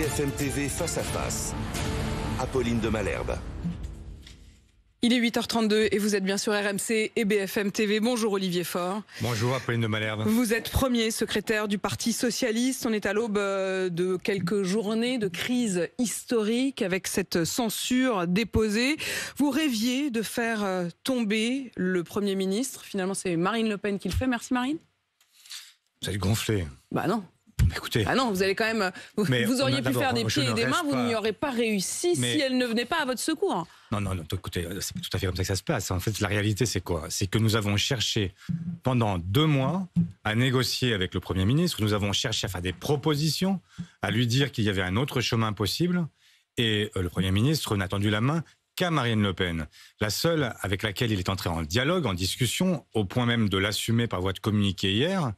BFM TV face à face. Apolline de Malherbe. Il est 8h32 et vous êtes bien sur RMC et BFM TV. Bonjour Olivier Faure. Bonjour Apolline de Malherbe. Vous êtes premier secrétaire du Parti Socialiste. On est à l'aube de quelques journées de crise historique avec cette censure déposée. Vous rêviez de faire tomber le Premier ministre. Finalement, c'est Marine Le Pen qui le fait. Merci Marine. Vous allez gonfler. Bah non. Écoutez. Ah non, vous allez quand même. Vous auriez pu faire des pieds et des mains, vous n'y aurez pas réussi si elle ne venait pas à votre secours. Non, écoutez, c'est tout à fait comme ça que ça se passe. En fait, la réalité, c'est quoi? C'est que nous avons cherché pendant 2 mois à négocier avec le Premier ministre. Nous avons cherché à faire des propositions, à lui dire qu'il y avait un autre chemin possible. Et le Premier ministre n'a tendu la main qu'à Marine Le Pen, la seule avec laquelle il est entré en dialogue, en discussion, au point même de l'assumer par voie de communiqué hier.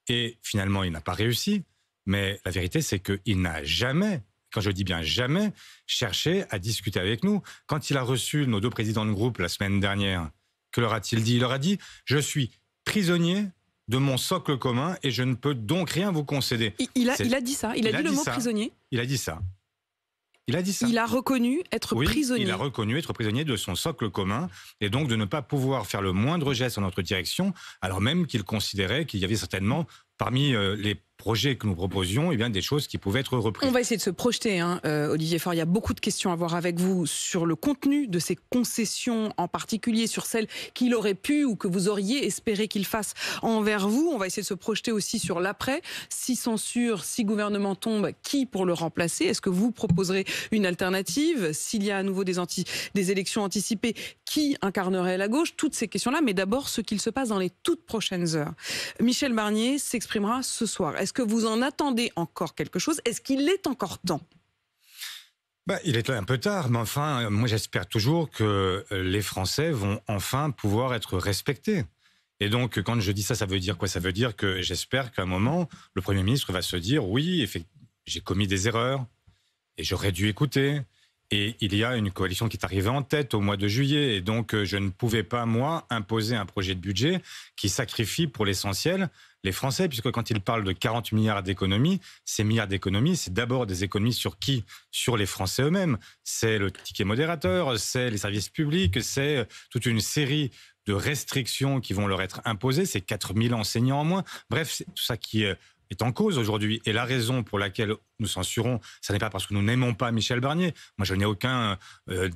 Et finalement, il n'a pas réussi. Mais la vérité, c'est qu'il n'a jamais, quand je dis bien jamais, cherché à discuter avec nous. Quand il a reçu nos 2 présidents de groupe la semaine dernière, que leur a-t-il dit? Il leur a dit « Je suis prisonnier de mon socle commun et je ne peux donc rien vous concéder ». Il a dit ça. Il a dit le mot prisonnier. Il a dit ça. Il a dit ça. Il a reconnu être prisonnier. Il a reconnu être prisonnier de son socle commun et donc de ne pas pouvoir faire le moindre geste en notre direction, alors même qu'il considérait qu'il y avait certainement parmi les projets que nous proposions, des choses qui pouvaient être reprises. On va essayer de se projeter, Olivier Faure. Il y a beaucoup de questions à voir avec vous sur le contenu de ces concessions, en particulier sur celles qu'il aurait pu ou que vous auriez espéré qu'il fasse envers vous. On va essayer de se projeter aussi sur l'après. Si censure, si gouvernement tombe, qui pour le remplacer? Est-ce que vous proposerez une alternative? S'il y a à nouveau des élections anticipées, qui incarnerait la gauche? Toutes ces questions-là, mais d'abord ce qu'il se passe dans les toutes prochaines heures. Michel Barnier s'exprimera ce soir. Est-ce que vous en attendez encore quelque chose? Est-ce qu'il est encore temps? Il est un peu tard, mais enfin, moi j'espère toujours que les Français vont enfin pouvoir être respectés. Et donc, quand je dis ça, ça veut dire quoi? Ça veut dire que j'espère qu'à un moment, le Premier ministre va se dire « Oui, j'ai commis des erreurs et j'aurais dû écouter ». Et il y a une coalition qui est arrivée en tête au mois de juillet. Et donc, je ne pouvais pas, moi, imposer un projet de budget qui sacrifie pour l'essentiel les Français, puisque quand ils parlent de 40 milliards d'économies, ces milliards d'économies, c'est d'abord des économies sur qui? Sur les Français eux-mêmes. C'est le ticket modérateur, c'est les services publics, c'est toute une série de restrictions qui vont leur être imposées, c'est 4000 enseignants en moins. Bref, c'est tout ça qui est en cause aujourd'hui. Et la raison pour laquelle nous censurons, ça n'est pas parce que nous n'aimons pas Michel Barnier. Moi, je n'ai aucun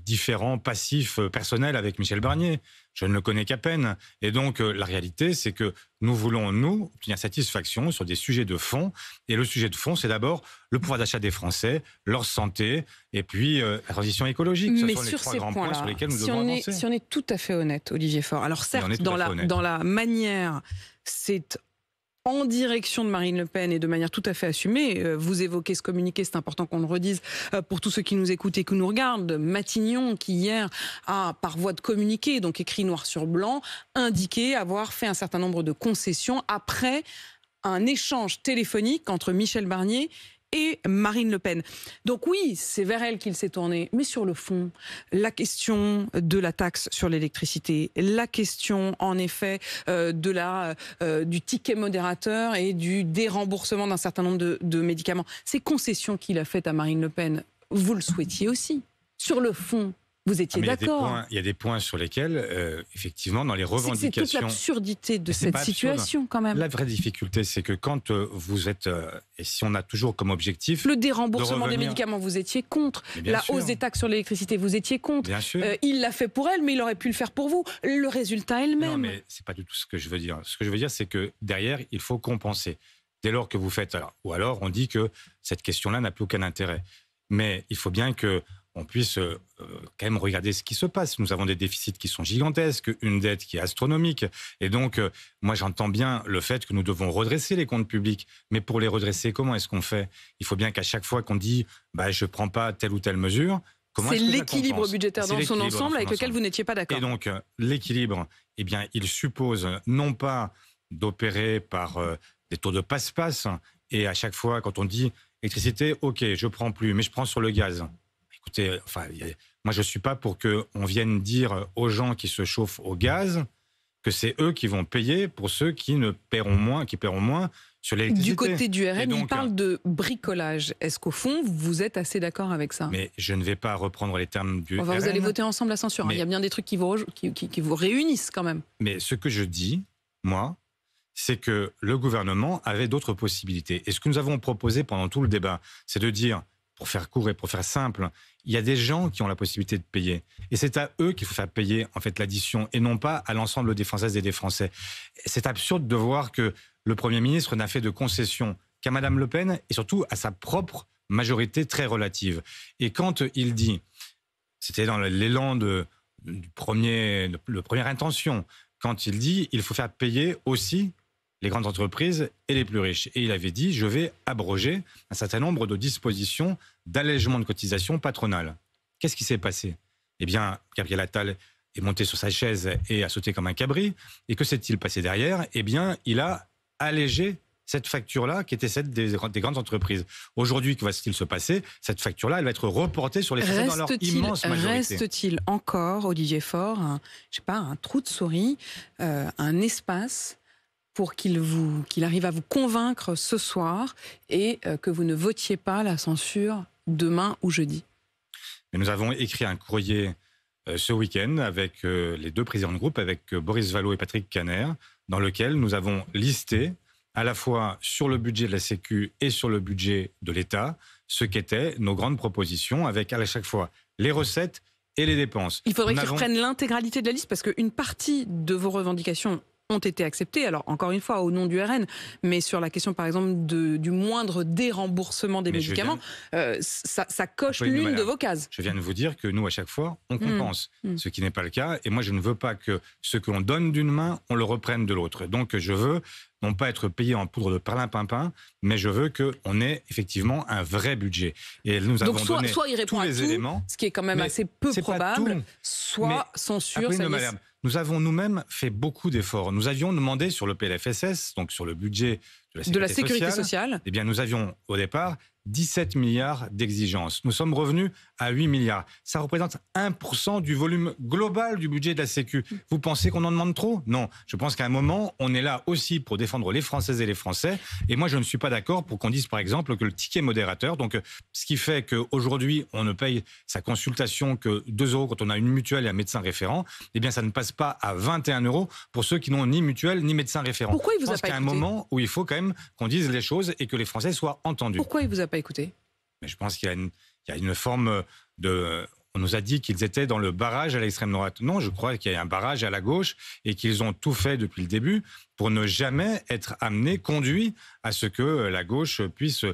différend passif personnel avec Michel Barnier. Je ne le connais qu'à peine. Et donc, la réalité, c'est que nous voulons, nous, obtenir satisfaction sur des sujets de fond. Et le sujet de fond, c'est d'abord le pouvoir d'achat des Français, leur santé, et puis la transition écologique. Mais ce sont sur les 3 ces grands points sur lesquels nous devons avancer. Si on est tout à fait honnête, Olivier Faure, alors certes, dans la manière, c'est en direction de Marine Le Pen et de manière tout à fait assumée. Vous évoquez ce communiqué, c'est important qu'on le redise pour tous ceux qui nous écoutent et qui nous regardent. Matignon, qui hier a, par voie de communiqué, donc écrit noir sur blanc, indiqué avoir fait un certain nombre de concessions après un échange téléphonique entre Michel Barnier et Marine Le Pen. Donc oui, c'est vers elle qu'il s'est tourné. Mais sur le fond, la question de la taxe sur l'électricité, la question en effet du ticket modérateur et du déremboursement d'un certain nombre de médicaments, ces concessions qu'il a faites à Marine Le Pen, vous le souhaitiez aussi. Sur le fond, vous étiez d'accord. Il y a des points sur lesquels, effectivement, dans les revendications... C'est toute l'absurdité de cette situation, quand même. La vraie difficulté, c'est que quand vous êtes... et si on a toujours comme objectif... Le déremboursement des médicaments, vous étiez contre. La hausse des taxes sur l'électricité, vous étiez contre. Bien sûr. Il l'a fait pour elle, mais il aurait pu le faire pour vous. Le résultat est le même. Non, mais c'est pas du tout ce que je veux dire. Ce que je veux dire, c'est que derrière, il faut compenser. Dès lors que vous faites... ou alors, on dit que cette question-là n'a plus aucun intérêt. Mais il faut bien que on puisse quand même regarder ce qui se passe. Nous avons des déficits qui sont gigantesques, une dette qui est astronomique. Et donc, moi, j'entends bien le fait que nous devons redresser les comptes publics. Mais pour les redresser, comment est-ce qu'on fait? Il faut bien qu'à chaque fois qu'on dit je ne prends pas telle ou telle mesure, c'est l'équilibre budgétaire dans son ensemble avec lequel vous n'étiez pas d'accord. Et donc, l'équilibre, il suppose non pas d'opérer par des taux de passe-passe. Et à chaque fois, quand on dit électricité, ok, je ne prends plus, mais je prends sur le gaz. Écoutez, moi je ne suis pas pour qu'on vienne dire aux gens qui se chauffent au gaz que c'est eux qui vont payer pour ceux qui paieront moins sur l'électricité. Du côté du RN, donc, il parle de bricolage. Est-ce qu'au fond, vous êtes assez d'accord avec ça? Mais je ne vais pas reprendre les termes du RN. Vous allez voter ensemble la censure. Il y a bien des trucs qui vous réunissent quand même. Mais ce que je dis, moi, c'est que le gouvernement avait d'autres possibilités. Et ce que nous avons proposé pendant tout le débat, c'est de dire, pour faire court et pour faire simple, il y a des gens qui ont la possibilité de payer. Et c'est à eux qu'il faut faire payer en fait l'addition et non pas à l'ensemble des Françaises et des Français. C'est absurde de voir que le Premier ministre n'a fait de concessions qu'à Madame Le Pen et surtout à sa propre majorité très relative. Et quand il dit, c'était dans l'élan de première intention, quand il dit il faut faire payer aussi les grandes entreprises et les plus riches. Et il avait dit, je vais abroger un certain nombre de dispositions d'allègement de cotisations patronales. Qu'est-ce qui s'est passé? Eh bien, Gabriel Attal est monté sur sa chaise et a sauté comme un cabri. Et que s'est-il passé derrière? Eh bien, il a allégé cette facture-là, qui était celle des grandes entreprises. Aujourd'hui, que va-t-il se passer? Cette facture-là, elle va être reportée sur les Français dans leur immense majorité. Reste-t-il encore, Olivier Faure, un trou de souris, un espace pour qu'il arrive à vous convaincre ce soir et que vous ne votiez pas la censure demain ou jeudi? Mais nous avons écrit un courrier ce week-end avec les deux présidents de groupe, avec Boris Vallaud et Patrick Kanner, dans lequel nous avons listé à la fois sur le budget de la Sécu et sur le budget de l'État ce qu'étaient nos grandes propositions, avec à chaque fois les recettes et les dépenses. Il faudrait qu'ils reprennent l'intégralité de la liste parce qu'une partie de vos revendications ont été acceptés, alors encore une fois au nom du RN, mais sur la question par exemple du moindre déremboursement des médicaments, ça coche l'une de vos cases. Je viens de vous dire que nous à chaque fois on compense, ce qui n'est pas le cas, et moi je ne veux pas que ce que l'on donne d'une main, on le reprenne de l'autre. Donc je veux non pas être payé en poudre de perlimpinpin, mais je veux qu'on ait effectivement un vrai budget. Et nous avons donné soit il répond tous à les tout, éléments, ce qui est quand même assez peu probable, soit censure. Nous avons nous-mêmes fait beaucoup d'efforts. Nous avions demandé sur le PLFSS, donc sur le budget de la sécurité sociale, eh bien nous avions au départ 17 milliards d'exigences. Nous sommes revenus à 8 milliards. Ça représente 1% du volume global du budget de la Sécu. Vous pensez qu'on en demande trop? Non. Je pense qu'à un moment, on est là aussi pour défendre les Françaises et les Français. Et moi, je ne suis pas d'accord pour qu'on dise, par exemple, que le ticket modérateur, donc ce qui fait qu'aujourd'hui, on ne paye sa consultation que 2 € quand on a une mutuelle et un médecin référent, eh bien, ça ne passe pas à 21 € pour ceux qui n'ont ni mutuelle ni médecin référent. Pourquoi il vous a pas écouté? Je pense qu'à un moment où il faut quand même qu'on dise les choses et que les Français soient entendus. Pourquoi il vous a pas écouté? Mais je pense qu'il y a une forme de... On nous a dit qu'ils étaient dans le barrage à l'extrême droite. Non, je crois qu'il y a un barrage à la gauche et qu'ils ont tout fait depuis le début pour ne jamais être amenés, conduits à ce que la gauche puisse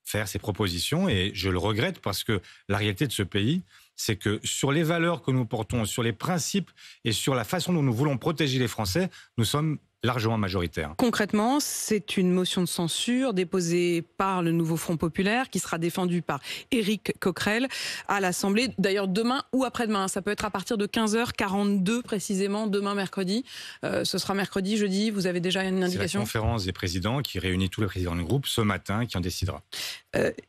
faire ses propositions. Et je le regrette parce que la réalité de ce pays, c'est que sur les valeurs que nous portons, sur les principes et sur la façon dont nous voulons protéger les Français, nous sommes largement majoritaire. Concrètement, c'est une motion de censure déposée par le Nouveau Front Populaire qui sera défendue par Éric Coquerel à l'Assemblée. D'ailleurs, demain ou après-demain, ça peut être à partir de 15h42 précisément, demain mercredi. Ce sera mercredi, jeudi, vous avez déjà une indication? C'est la conférence des présidents qui réunit tous les présidents de groupe ce matin qui en décidera.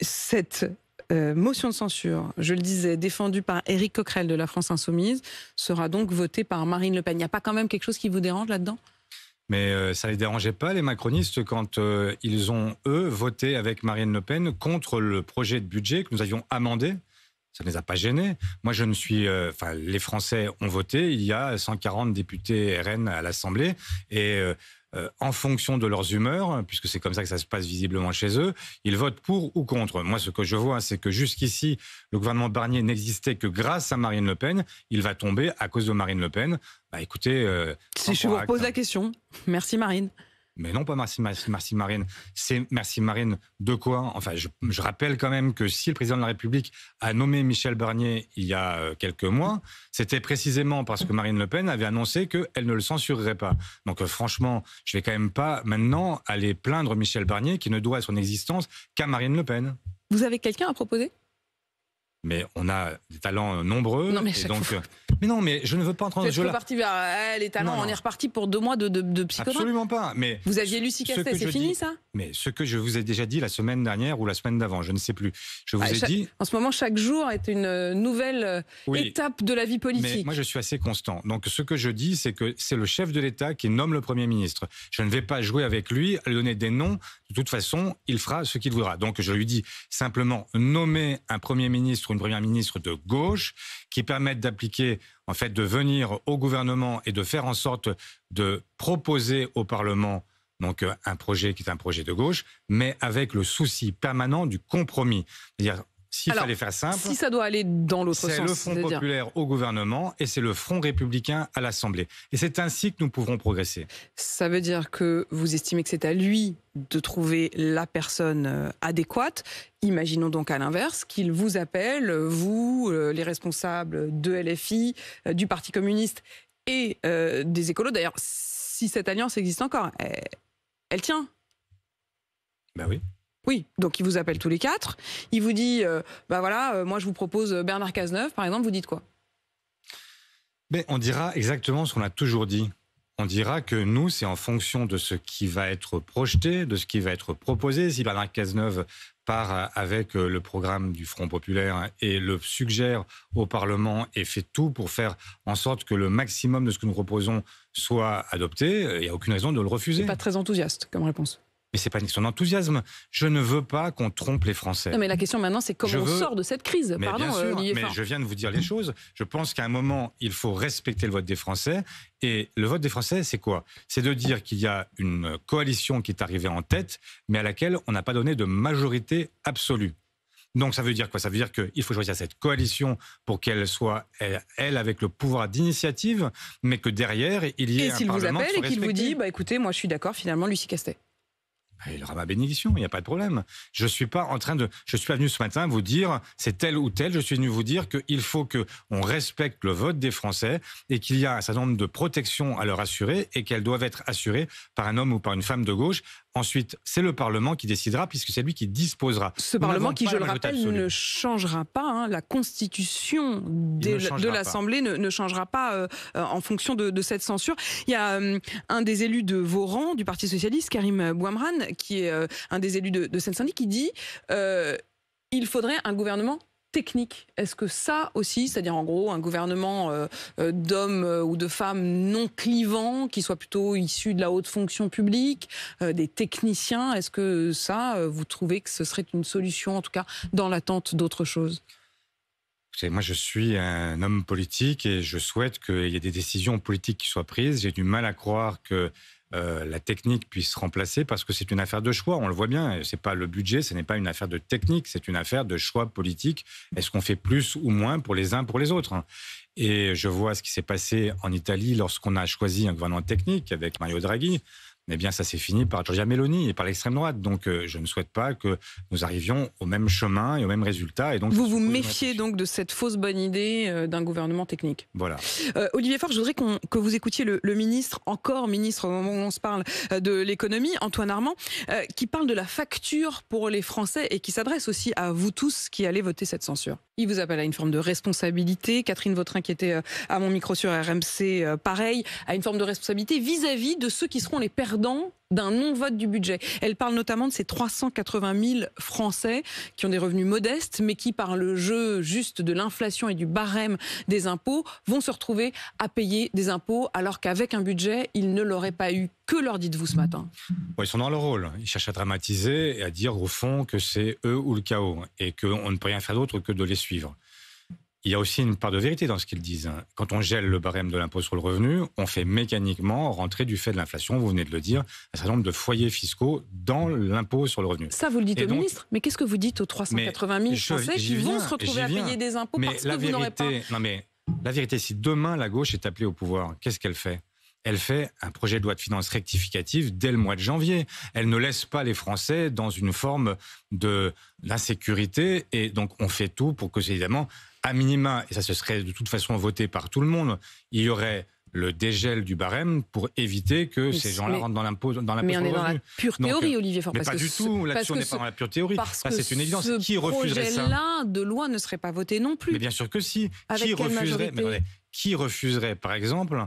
Cette motion de censure, je le disais, défendue par Éric Coquerel de la France Insoumise, sera donc votée par Marine Le Pen. Il n'y a pas quand même quelque chose qui vous dérange là-dedans? Mais ça ne les dérangeait pas, les macronistes, quand ils ont, eux, voté avec Marine Le Pen contre le projet de budget que nous avions amendé. Ça ne les a pas gênés. Moi, je ne suis... les Français ont voté. Il y a 140 députés RN à l'Assemblée. Et en fonction de leurs humeurs, puisque c'est comme ça que ça se passe visiblement chez eux, ils votent pour ou contre. Moi, ce que je vois, c'est que jusqu'ici, le gouvernement Barnier n'existait que grâce à Marine Le Pen. Il va tomber à cause de Marine Le Pen. Bah, écoutez... si je vous repose la question. Merci Marine. Mais non, pas merci Marine. C'est merci Marine de quoi? Enfin, je rappelle quand même que si le président de la République a nommé Michel Barnier il y a quelques mois, c'était précisément parce que Marine Le Pen avait annoncé qu'elle ne le censurerait pas. Donc franchement, je vais quand même pas maintenant aller plaindre Michel Barnier qui ne doit son existence qu'à Marine Le Pen. Vous avez quelqu'un à proposer? Mais on a des talents nombreux. Non, mais et donc, Mais non, mais je ne veux pas entrer dans ce jeu-là. Vous êtes reparti vers les talents, on est reparti pour 2 mois de psychodrame. Absolument pas. Mais vous aviez Lucie Castet, c'est fini ça? Mais ce que je vous ai déjà dit la semaine dernière ou la semaine d'avant, je ne sais plus. Je vous ai dit... En ce moment, chaque jour est une nouvelle étape de la vie politique. Mais moi, je suis assez constant. Donc, ce que je dis, c'est que c'est le chef de l'État qui nomme le Premier ministre. Je ne vais pas jouer avec lui, à lui donner des noms. De toute façon, il fera ce qu'il voudra. Donc, je lui dis simplement nommer un Premier ministre ou une Première ministre de gauche qui permettent d'appliquer, en fait, de venir au gouvernement et de faire en sorte de proposer au Parlement donc un projet qui est un projet de gauche, mais avec le souci permanent du compromis. C'est-à-dire, s'il fallait faire simple... Si ça doit aller dans l'autre sens... C'est le Front populaire au gouvernement et c'est le Front républicain à l'Assemblée. Et c'est ainsi que nous pourrons progresser. Ça veut dire que vous estimez que c'est à lui de trouver la personne adéquate. Imaginons donc à l'inverse qu'il vous appelle, vous, les responsables de LFI, du Parti communiste et des écolos. D'ailleurs, si cette alliance existe encore, elle tient. Ben oui. Oui, donc il vous appelle tous les 4. Il vous dit, moi je vous propose Bernard Cazeneuve, par exemple, vous dites quoi? Mais on dira exactement ce qu'on a toujours dit. On dira que nous, c'est en fonction de ce qui va être projeté, de ce qui va être proposé. Si Bernard Cazeneuve part avec le programme du Front populaire et le suggère au Parlement et fait tout pour faire en sorte que le maximum de ce que nous proposons soit adopté, il n'y a aucune raison de le refuser. C'est pas très enthousiaste comme réponse. Mais c'est pas une question d'enthousiasme. Je ne veux pas qu'on trompe les Français. Non, mais la question maintenant, c'est comment on sort de cette crise. Mais pardon, bien sûr, Olivier mais Faure. je viens de vous dire les choses. Je pense qu'à un moment, il faut respecter le vote des Français. Et le vote des Français, c'est quoi? C'est de dire qu'il y a une coalition qui est arrivée en tête, mais à laquelle on n'a pas donné de majorité absolue. Donc ça veut dire quoi? Ça veut dire qu'il faut choisir cette coalition pour qu'elle soit, elle, avec le pouvoir d'initiative, mais que derrière, il y ait un Parlement qui soit respecté. Et s'il vous appelle et qu'il vous dit, écoutez, moi je suis d'accord, finalement, Lucie Castet. Il aura ma bénédiction, il n'y a pas de problème. Je ne suis pas venu ce matin vous dire c'est tel ou tel. Je suis venu vous dire qu'il faut qu'on respecte le vote des Français et qu'il y a un certain nombre de protections à leur assurer et qu'elles doivent être assurées par un homme ou par une femme de gauche. Ensuite, c'est le Parlement qui décidera puisque c'est lui qui disposera. Ce Parlement qui, je le rappelle, ne changera pas. La constitution de l'Assemblée ne changera pas en fonction de cette censure. Il y a un des élus de vos rangs, du Parti Socialiste, Karim Bouamrane, qui est un des élus de Seine-Saint-Denis, qui dit il faudrait un gouvernement technique. Est-ce que ça aussi, c'est-à-dire en gros un gouvernement d'hommes ou de femmes non clivants, qui soit plutôt issus de la haute fonction publique, des techniciens, est-ce que ça, vous trouvez que ce serait une solution, en tout cas dans l'attente d'autre chose? Moi, je suis un homme politique et je souhaite qu'il y ait des décisions politiques qui soient prises. J'ai du mal à croire que la technique puisse remplacer parce que c'est une affaire de choix, on le voit bien. C'est pas le budget, ce n'est pas une affaire de technique, c'est une affaire de choix politique. Est-ce qu'on fait plus ou moins pour les uns pour les autres? Et je vois ce qui s'est passé en Italie lorsqu'on a choisi un gouvernement technique avec Mario Draghi. Eh bien, ça s'est fini par Giorgia Meloni et par l'extrême droite. Donc, je ne souhaite pas que nous arrivions au même chemin et au même résultat. Et donc, vous vous méfiez donc de cette fausse bonne idée d'un gouvernement technique. Voilà. Olivier Faure, je voudrais que vous écoutiez le ministre, encore ministre au moment où on se parle de l'économie, Antoine Armand, qui parle de la facture pour les Français et qui s'adresse aussi à vous tous qui allez voter cette censure. Il vous appelle à une forme de responsabilité. Catherine Vautrin, qui était à mon micro sur RMC, pareil, à une forme de responsabilité vis-à-vis de ceux qui seront les perdants d'un non-vote du budget. Elle parle notamment de ces 380 000 Français qui ont des revenus modestes, mais qui, par le jeu juste de l'inflation et du barème des impôts, vont se retrouver à payer des impôts, alors qu'avec un budget, ils ne l'auraient pas eu. Que leur dites-vous ce matin? Ils sont dans leur rôle. Ils cherchent à dramatiser et à dire, au fond, que c'est eux ou le chaos, et qu'on ne peut rien faire d'autre que de les suivre. Il y a aussi une part de vérité dans ce qu'ils disent. Quand on gèle le barème de l'impôt sur le revenu, on fait mécaniquement rentrer du fait de l'inflation, vous venez de le dire, un certain nombre de foyers fiscaux dans l'impôt sur le revenu. Ça, vous le dites au ministre. Mais qu'est-ce que vous dites aux 380 000 Français qui vont se retrouver à payer des impôts parce que vous n'aurez pas... Non mais la vérité, si demain la gauche est appelée au pouvoir, qu'est-ce qu'elle fait? Elle fait un projet de loi de finances rectificative dès le mois de janvier. Elle ne laisse pas les Français dans une forme d'insécurité. Et donc, on fait tout pour que, évidemment, à minima, et ça se serait de toute façon voté par tout le monde, il y aurait le dégel du barème pour éviter que ces gens-là rentrent dans l'impôt sur le revenu. Mais on est dans la pure théorie, Olivier Faure. Mais pas du tout, là-dessus on n'est pas dans la pure théorie. Ça, c'est une évidence. Qui refuserait ça? Ce projet-là de loi ne serait pas voté non plus. Mais bien sûr que si. qui refuserait, par exemple,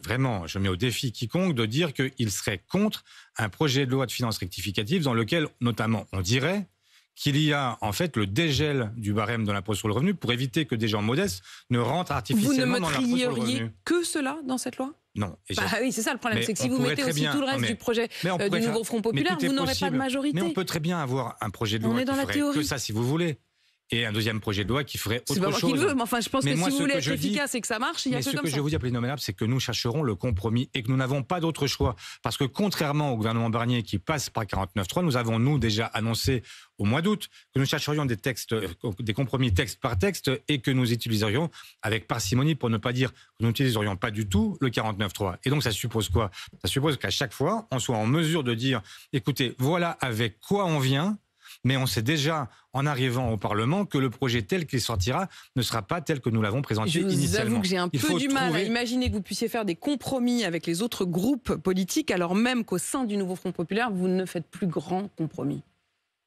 vraiment, je mets au défi quiconque de dire qu'il serait contre un projet de loi de finances rectificative dans lequel, notamment, on dirait qu'il y a en fait le dégel du barème de l'impôt sur le revenu pour éviter que des gens modestes ne rentrent artificiellement dans l'impôt sur le revenu. Vous ne mettriez que cela dans cette loi ? Non. Oui, c'est ça le problème, c'est que si vous mettez aussi tout le reste du projet du nouveau Front Populaire, vous n'aurez pas de majorité. Mais on peut très bien avoir un projet de loi qui ferait que ça, si vous voulez. Et un deuxième projet de loi qui ferait autre chose. C'est pas moi qui le veux, mais enfin, je pense que si vous voulez être efficace et que ça marche, il y a que comme ça. Mais ce que je vous dis, Apolline de Malherbe, c'est que nous chercherons le compromis et que nous n'avons pas d'autre choix. Parce que contrairement au gouvernement Barnier qui passe par 49.3, nous avons, nous, déjà annoncé au mois d'août que nous chercherions des textes, des compromis texte par texte et que nous utiliserions avec parcimonie, pour ne pas dire que nous n'utiliserions pas du tout le 49.3. Et donc, ça suppose quoi ? Ça suppose qu'à chaque fois, on soit en mesure de dire, écoutez, voilà avec quoi on vient. Mais on sait déjà, en arrivant au Parlement, que le projet tel qu'il sortira ne sera pas tel que nous l'avons présenté initialement. Je vous avoue que j'ai un peu du mal à imaginer que vous puissiez faire des compromis avec les autres groupes politiques, alors même qu'au sein du nouveau Front Populaire, vous ne faites plus grand compromis.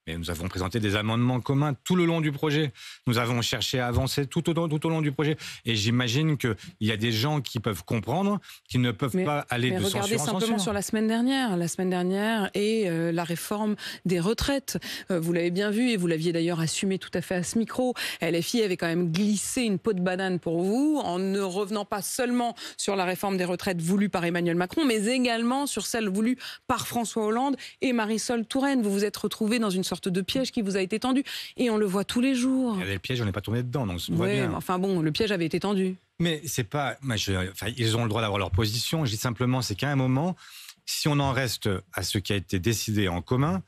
Mais nous avons présenté des amendements communs tout le long du projet. Nous avons cherché à avancer tout au long du projet. Et j'imagine qu'il y a des gens qui peuvent comprendre, qui ne peuvent pas aller de censure en censure. Regardez simplement sur la semaine dernière et la réforme des retraites. Vous l'avez bien vu et vous l'aviez d'ailleurs assumé tout à fait à ce micro. LFI avait quand même glissé une peau de banane pour vous en ne revenant pas seulement sur la réforme des retraites voulue par Emmanuel Macron, mais également sur celle voulue par François Hollande et Marisol Touraine. Vous vous êtes retrouvés dans une sorte de piège qui vous a été tendu. Et on le voit tous les jours. Le piège, on n'est pas tombé dedans, donc on voit bien. Mais enfin bon, le piège avait été tendu. Mais c'est pas... ils ont le droit d'avoir leur position. Je dis simplement, c'est qu'à un moment, si on en reste à ce qui a été décidé en commun,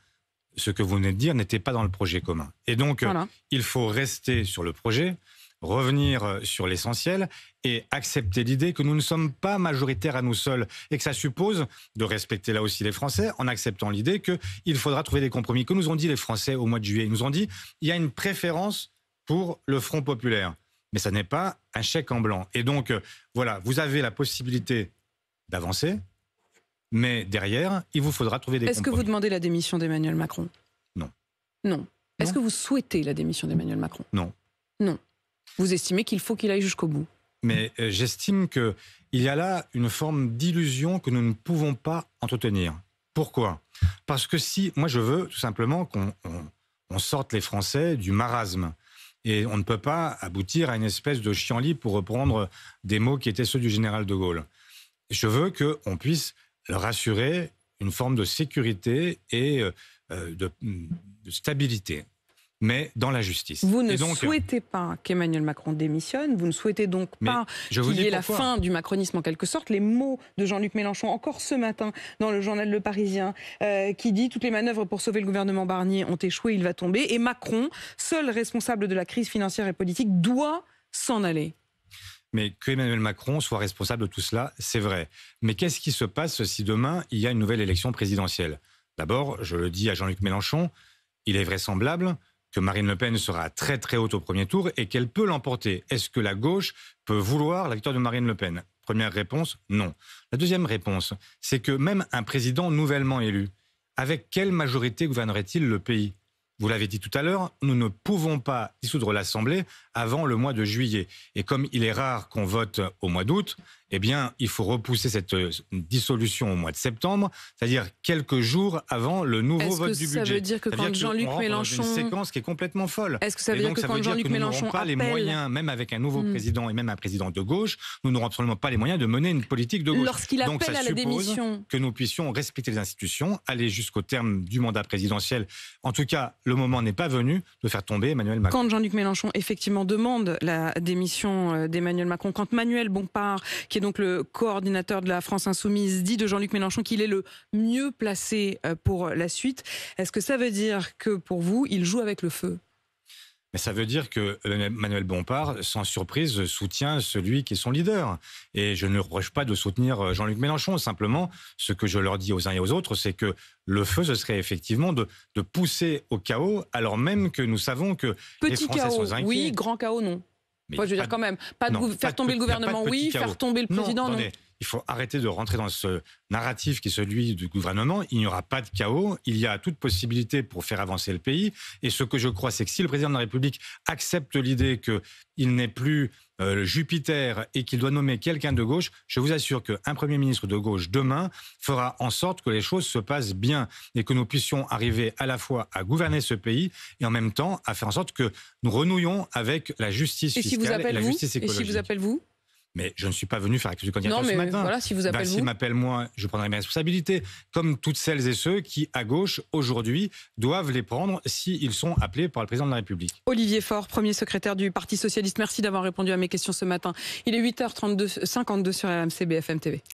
ce que vous venez de dire n'était pas dans le projet commun. Et donc, voilà. Il faut rester sur le projet, revenir sur l'essentiel et accepter l'idée que nous ne sommes pas majoritaires à nous seuls et que ça suppose de respecter là aussi les Français en acceptant l'idée qu'il faudra trouver des compromis. Que nous ont dit les Français au mois de juillet ? Ils nous ont dit il y a une préférence pour le Front Populaire. Mais ça n'est pas un chèque en blanc. Et donc, voilà, vous avez la possibilité d'avancer, mais derrière, il vous faudra trouver des compromis. Est-ce que vous demandez la démission d'Emmanuel Macron ? Non. Non. Est-ce que vous souhaitez la démission d'Emmanuel Macron ? Non. Non. Vous estimez qu'il faut qu'il aille jusqu'au bout ? Mais j'estime qu'il y a là une forme d'illusion que nous ne pouvons pas entretenir. Pourquoi ? Parce que moi je veux tout simplement qu'on sorte les Français du marasme. Et on ne peut pas aboutir à une espèce de chienlit, pour reprendre des mots qui étaient ceux du général de Gaulle. Je veux qu'on puisse leur assurer une forme de sécurité et de stabilité, mais dans la justice. Vous ne souhaitez pas qu'Emmanuel Macron démissionne, vous ne souhaitez donc pas qu'il y ait la fin du macronisme en quelque sorte. Les mots de Jean-Luc Mélenchon, encore ce matin, dans le journal Le Parisien, qui dit « Toutes les manœuvres pour sauver le gouvernement Barnier ont échoué, il va tomber ». Et Macron, seul responsable de la crise financière et politique, doit s'en aller. Mais que Emmanuel Macron soit responsable de tout cela, c'est vrai. Mais qu'est-ce qui se passe si demain, il y a une nouvelle élection présidentielle ? D'abord, je le dis à Jean-Luc Mélenchon, il est vraisemblable que Marine Le Pen sera très très haute au premier tour et qu'elle peut l'emporter. Est-ce que la gauche peut vouloir la victoire de Marine Le Pen ? Première réponse, non. La deuxième réponse, c'est que même un président nouvellement élu, avec quelle majorité gouvernerait-il le pays ? Vous l'avez dit tout à l'heure, nous ne pouvons pas dissoudre l'Assemblée avant le mois de juillet. Et comme il est rare qu'on vote au mois d'août, eh bien, il faut repousser cette dissolution au mois de septembre, c'est-à-dire quelques jours avant le nouveau vote du budget. Est-ce que ça veut dire que quand Jean-Luc Mélenchon... C'est une séquence qui est complètement folle. Est-ce que ça veut dire que quand Jean-Luc Mélenchon pas les moyens, même avec un nouveau président et même un président de gauche, nous n'aurons absolument pas les moyens de mener une politique de gauche. Lorsqu'il appelle à la démission, que nous puissions respecter les institutions, aller jusqu'au terme du mandat présidentiel. En tout cas, le moment n'est pas venu de faire tomber Emmanuel Macron. Quand Jean-Luc Mélenchon effectivement demande la démission d'Emmanuel Macron, quand Manuel Bompard, qui est donc le coordinateur de la France Insoumise, dit de Jean-Luc Mélenchon qu'il est le mieux placé pour la suite, est-ce que ça veut dire que pour vous, il joue avec le feu ? Mais ça veut dire que Manuel Bompard, sans surprise, soutient celui qui est son leader. Et je ne reproche pas de soutenir Jean-Luc Mélenchon. Simplement, ce que je leur dis aux uns et aux autres, c'est que le feu, ce serait effectivement de pousser au chaos, alors même que nous savons que les Français sont inquiets. Oui, grand chaos, non. Moi, je veux dire quand même, faire tomber le gouvernement, oui, faire tomber le président, non. il faut arrêter de rentrer dans ce narratif qui est celui du gouvernement. Il n'y aura pas de chaos. Il y a toute possibilité pour faire avancer le pays. Et ce que je crois, c'est que si le président de la République accepte l'idée qu'il n'est plus Jupiter et qu'il doit nommer quelqu'un de gauche, je vous assure qu'un Premier ministre de gauche demain fera en sorte que les choses se passent bien et que nous puissions arriver à la fois à gouverner ce pays et en même temps à faire en sorte que nous renouions avec la justice fiscale et la justice écologique. Et si vous appelle vous ? Mais je ne suis pas venu faire acte de candidature ce matin. Voilà, si vous appelle s'il m'appelle moi, je prendrai mes responsabilités. Comme toutes celles et ceux qui, à gauche, aujourd'hui, doivent les prendre s'ils sont appelés par le président de la République. Olivier Faure, premier secrétaire du Parti Socialiste, merci d'avoir répondu à mes questions ce matin. Il est 8h52 sur RMC BFM TV.